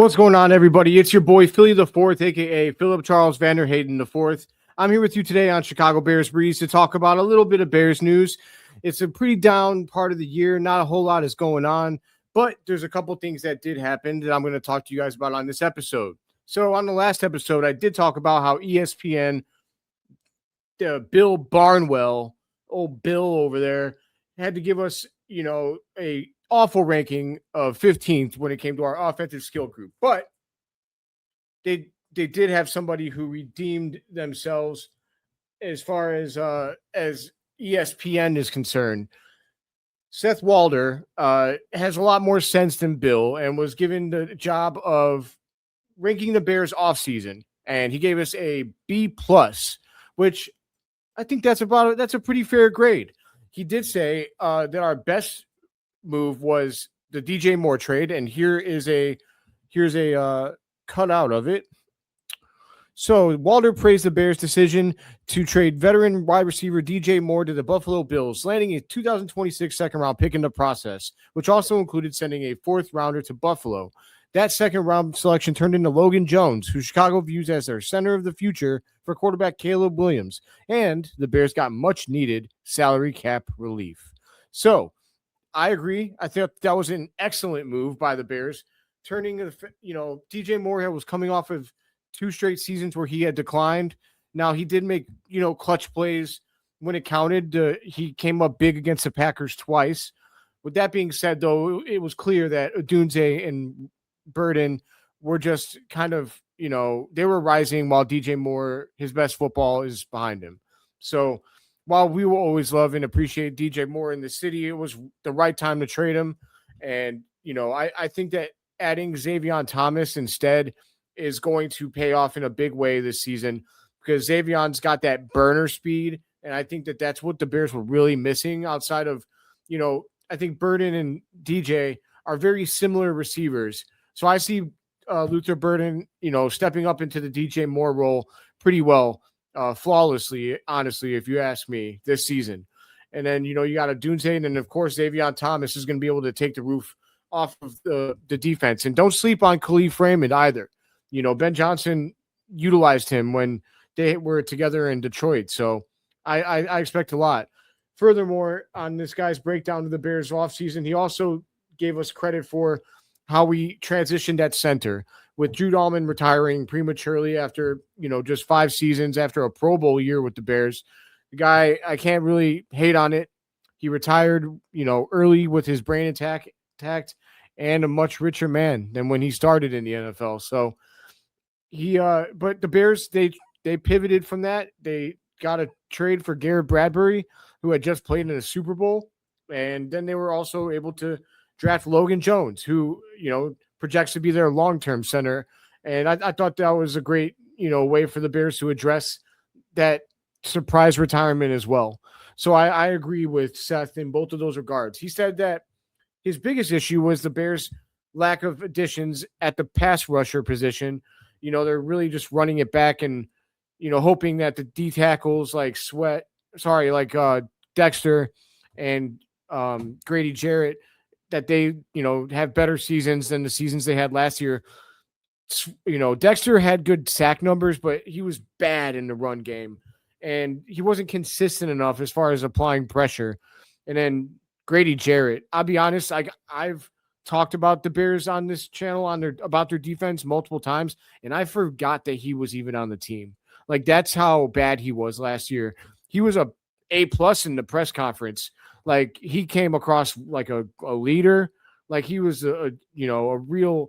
What's going on, everybody? It's your boy, Philly the Fourth, a.k.a. Philip Charles VanDerHeyden IV. I'm here with you today on Chicago Bears Breeze to talk about a little bit of Bears news. It's a pretty down part of the year. Not a whole lot is going on, but there's a couple things that did happen that I'm going to talk to you guys about on this episode. So on the last episode, I did talk about how ESPN, Bill Barnwell, old Bill over there, had to give us, a awful ranking of 15th when it came to our offensive skill group. But they did have somebody who redeemed themselves as far as ESPN is concerned. Seth Walder has a lot more sense than Bill and was given the job of ranking the Bears offseason. And he gave us a B+, which I think that's a pretty fair grade. He did say that our best move was the DJ Moore trade, and here's a cutout of it. So Walder praised the Bears' decision to trade veteran wide receiver DJ Moore to the Buffalo Bills, landing a 2026 second-round pick in the process, which also included sending a fourth-rounder to Buffalo. That second-round selection turned into Logan Jones, who Chicago views as their center of the future for quarterback Caleb Williams, and the Bears got much-needed salary cap relief. So I agree. I think that was an excellent move by the Bears, turning DJ Moore was coming off of 2 straight seasons where he had declined. Now he did make, clutch plays when it counted. He came up big against the Packers twice. With that being said, though, it was clear that Odunze and Burden were just kind of, they were rising while DJ Moore, his best football is behind him. So while we will always love and appreciate DJ Moore in the city, it was the right time to trade him. And, I think that adding Xavier Thomas instead is going to pay off in a big way this season because Xavier's got that burner speed. And I think that that's what the Bears were really missing outside of, I think Burden and DJ are very similar receivers. So I see Luther Burden, stepping up into the DJ Moore role pretty well. Flawlessly, honestly, if you ask me, this season. And then, you got a Dunze, and then, of course, Xavier Thomas is going to be able to take the roof off of the defense. And don't sleep on Khalif Raymond either. Ben Johnson utilized him when they were together in Detroit. So I expect a lot. Furthermore, on this guy's breakdown of the Bears offseason, he also gave us credit for how we transitioned at center, with Drew Dahlman retiring prematurely after, just 5 seasons after a Pro Bowl year with the Bears. The guy, I can't really hate on it. He retired, early with his brain intact and a much richer man than when he started in the NFL. So but the Bears, they pivoted from that. They got a trade for Garrett Bradbury, who had just played in a Super Bowl. And then they were also able to draft Logan Jones, who, projects to be their long-term center. And I thought that was a great, way for the Bears to address that surprise retirement as well. So I agree with Seth in both of those regards. He said that his biggest issue was the Bears' lack of additions at the pass rusher position. They're really just running it back and, hoping that the D tackles like Dexter and Grady Jarrett, that they, have better seasons than the seasons they had last year. Dexter had good sack numbers, but he was bad in the run game. And he wasn't consistent enough as far as applying pressure. And then Grady Jarrett, I'll be honest, I've talked about the Bears on this channel about their defense multiple times, and I forgot that he was even on the team. Like, that's how bad he was last year. He was a A+ in the press conference. Like, he came across like a leader, like he was a real,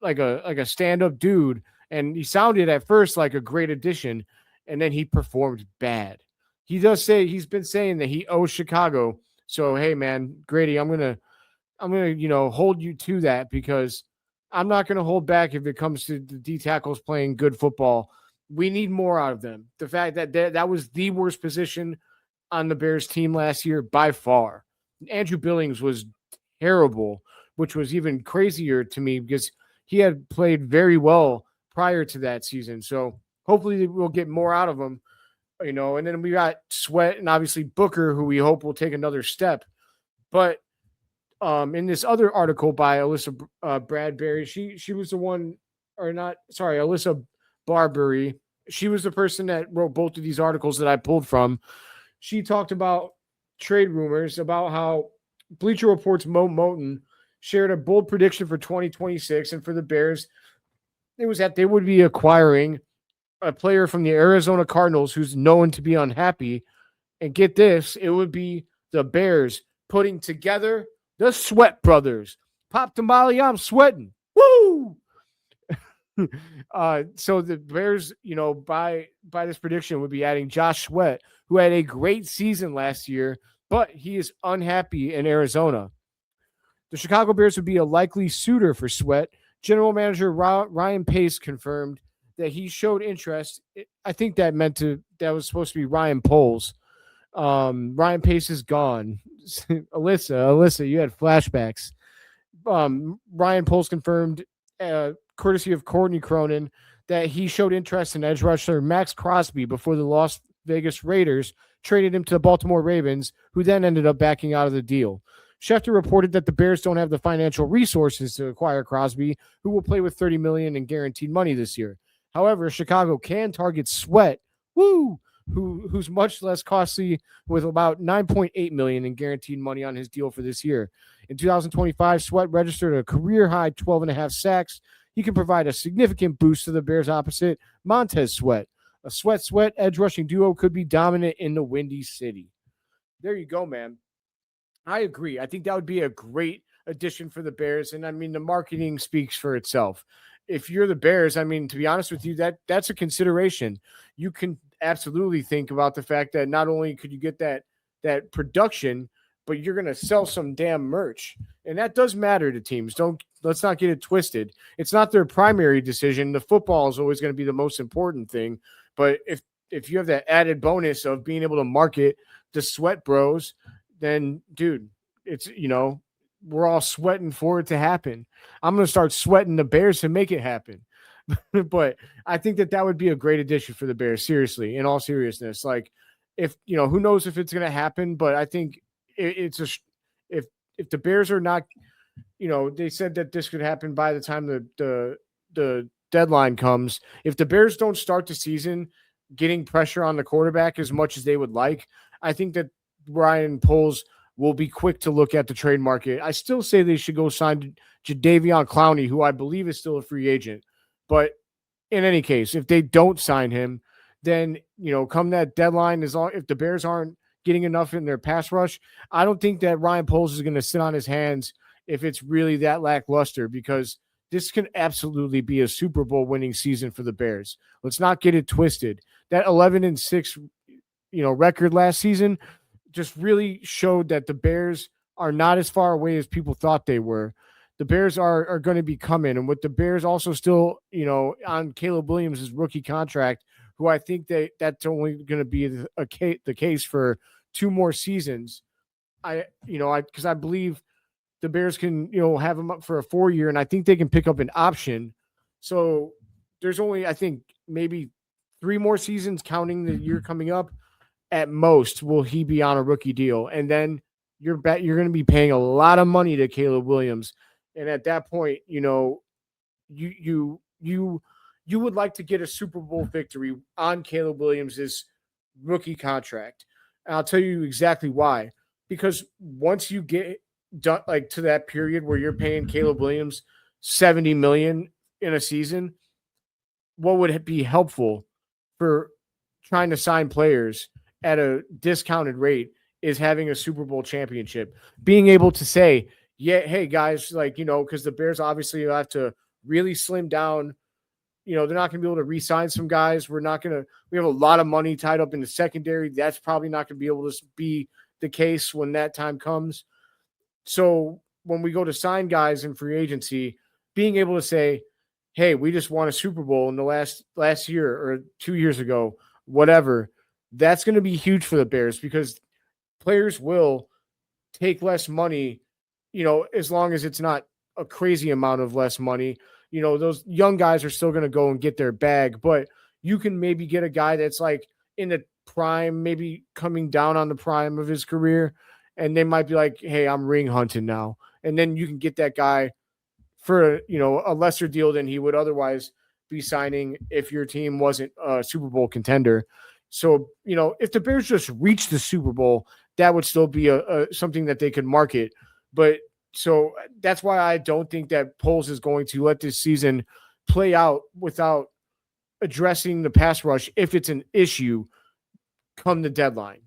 like a stand-up dude. And he sounded at first like a great addition, and then he performed bad. He does say, he's been saying that he owes Chicago. So, hey man, Grady, I'm gonna hold you to that, because I'm not gonna hold back if it comes to the D tackles playing good football. We need more out of them. The fact that that was the worst position on the Bears team last year by far. Andrew Billings was terrible, which was even crazier to me because he had played very well prior to that season. So hopefully we'll get more out of him, and then we got Sweat and obviously Booker, who we hope will take another step. But in this other article by Alyssa Bradbury, she was the one, or not, sorry, Alyssa Barbury. She was the person that wrote both of these articles that I pulled from. She talked about trade rumors, about how Bleacher Report's Mo Moton shared a bold prediction for 2026, and for the Bears, it was that they would be acquiring a player from the Arizona Cardinals who's known to be unhappy. And get this, it would be the Bears putting together the Sweat Brothers. Pop Tamale, I'm sweating. Woo! So the Bears, by this prediction, would be adding Josh Sweat, who had a great season last year, but he is unhappy in Arizona. The Chicago Bears would be a likely suitor for Sweat. General Manager Ryan Pace confirmed that he showed interest. I think that was supposed to be Ryan Poles. Ryan Pace is gone. Alyssa, you had flashbacks. Ryan Poles confirmed, courtesy of Courtney Cronin, that he showed interest in edge rusher Max Crosby before the Las Vegas Raiders traded him to the Baltimore Ravens, who then ended up backing out of the deal. Schefter reported that the Bears don't have the financial resources to acquire Crosby, who will play with $30 million in guaranteed money this year. However, Chicago can target Sweat, who's much less costly, with about $9.8 million in guaranteed money on his deal for this year. In 2025, Sweat registered a career-high 12.5 sacks. He can provide a significant boost to the Bears' opposite, Montez Sweat. A Sweat edge rushing duo could be dominant in the Windy City. There you go, man. I agree. I think that would be a great addition for the Bears. And I mean, the marketing speaks for itself. If you're the Bears, I mean, to be honest with you, that's a consideration. You can absolutely think about the fact that not only could you get that production, but you're going to sell some damn merch. And that does matter to teams. Let's not get it twisted. It's not their primary decision. The football is always going to be the most important thing. But if you have that added bonus of being able to market the Sweat Bros, then dude, it's, we're all sweating for it to happen. I'm going to start sweating the Bears to make it happen. But I think that would be a great addition for the Bears. Seriously, in all seriousness, like, if, who knows if it's going to happen, but I think if the Bears are not, they said that this could happen by the time the deadline comes. If the Bears don't start the season getting pressure on the quarterback as much as they would like, I think that Ryan Poles will be quick to look at the trade market. I still say they should go sign Jadeveon Clowney, who I believe is still a free agent. But in any case, if they don't sign him, then, come that deadline, if the Bears aren't getting enough in their pass rush, I don't think that Ryan Poles is going to sit on his hands if it's really that lackluster, because this can absolutely be a Super Bowl winning season for the Bears. Let's not get it twisted. That 11-6, record last season just really showed that the Bears are not as far away as people thought they were. The Bears are going to be coming. And with the Bears also still, on Caleb Williams' rookie contract, who I think that's only going to be the case for 2 more seasons. Because I believe the Bears can, have him up for a 4-year, and I think they can pick up an option. So there's only, I think, maybe 3 more seasons, counting the year coming up. At most, will he be on a rookie deal? And then you're going to be paying a lot of money to Caleb Williams. And at that point, you would like to get a Super Bowl victory on Caleb Williams' rookie contract. And I'll tell you exactly why. Because once you get done, like, to that period where you're paying Caleb Williams $70 million in a season, what would be helpful for trying to sign players at a discounted rate is having a Super Bowl championship. Being able to say, yeah, hey guys, because the Bears obviously have to really slim down. They're not going to be able to re-sign some guys. We have a lot of money tied up in the secondary. That's probably not going to be able to be the case when that time comes. So when we go to sign guys in free agency, being able to say, hey, we just won a Super Bowl in the last year or 2 years ago, whatever, that's going to be huge for the Bears, because players will take less money, as long as it's not a crazy amount of less money. Those young guys are still going to go and get their bag, but you can maybe get a guy that's like in the prime, maybe coming down on the prime of his career, and they might be like, hey, I'm ring hunting now. and then you can get that guy for, a lesser deal than he would otherwise be signing if your team wasn't a Super Bowl contender. So, if the Bears just reach the Super Bowl, that would still be a something that they could market. But so that's why I don't think that Poles is going to let this season play out without addressing the pass rush if it's an issue come the deadline.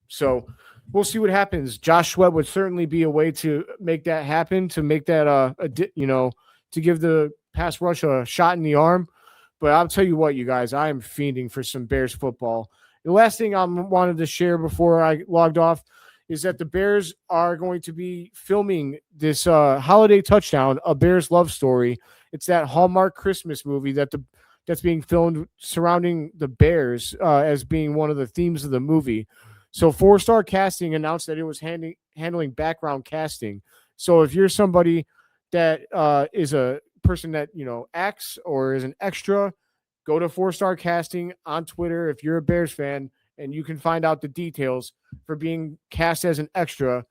So we'll see what happens. Josh Sweat would certainly be a way to make that happen, to make that, to give the pass rush a shot in the arm. But I'll tell you what, you guys, I am fiending for some Bears football. The last thing I wanted to share before I logged off is that the Bears are going to be filming this holiday touchdown, A Bears Love Story. It's that Hallmark Christmas movie that's being filmed surrounding the Bears as being one of the themes of the movie. So 4-Star Casting announced that it was handling background casting. So if you're somebody that is a person that, acts or is an extra, go to 4-Star Casting on Twitter if you're a Bears fan, and you can find out the details for being cast as an extra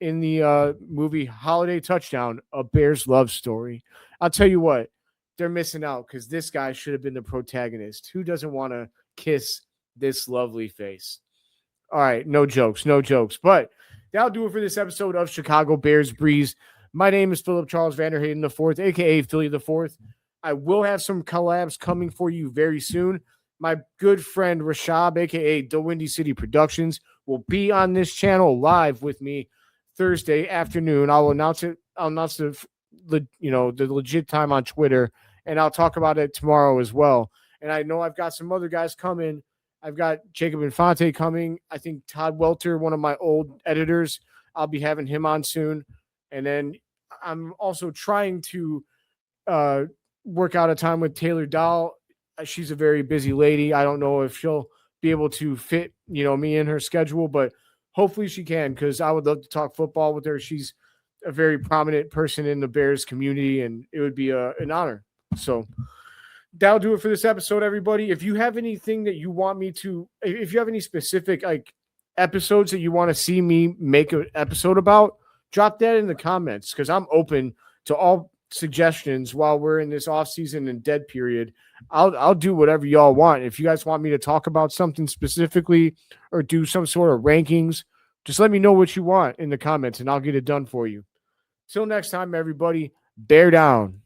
in the movie Holiday Touchdown, A Bears Love Story. I'll tell you what, they're missing out because this guy should have been the protagonist. Who doesn't want to kiss this lovely face? All right, no jokes. But that'll do it for this episode of Chicago Bears Breeze. My name is Philip Charles VanDerHeyden IV, a.k.a. Philly the Fourth. I will have some collabs coming for you very soon. My good friend Rashab, a.k.a. The Windy City Productions, will be on this channel live with me Thursday afternoon. I'll announce it. I'll announce the legit time on Twitter, and I'll talk about it tomorrow as well. And I know I've got some other guys coming. I've got Jacob Infante coming. I think Todd Welter, one of my old editors, I'll be having him on soon. And then I'm also trying to work out a time with Taylor Dahl. She's a very busy lady. I don't know if she'll be able to fit, me in her schedule, but hopefully she can, because I would love to talk football with her. She's a very prominent person in the Bears community, and it would be an honor. So that'll do it for this episode, everybody. If you have anything that you want me to, if you have any specific episodes that you want to see me make an episode about, drop that in the comments, because I'm open to all suggestions while we're in this off-season and dead period. I'll do whatever y'all want. If you guys want me to talk about something specifically or do some sort of rankings, just let me know what you want in the comments, and I'll get it done for you. Till next time, everybody, bear down.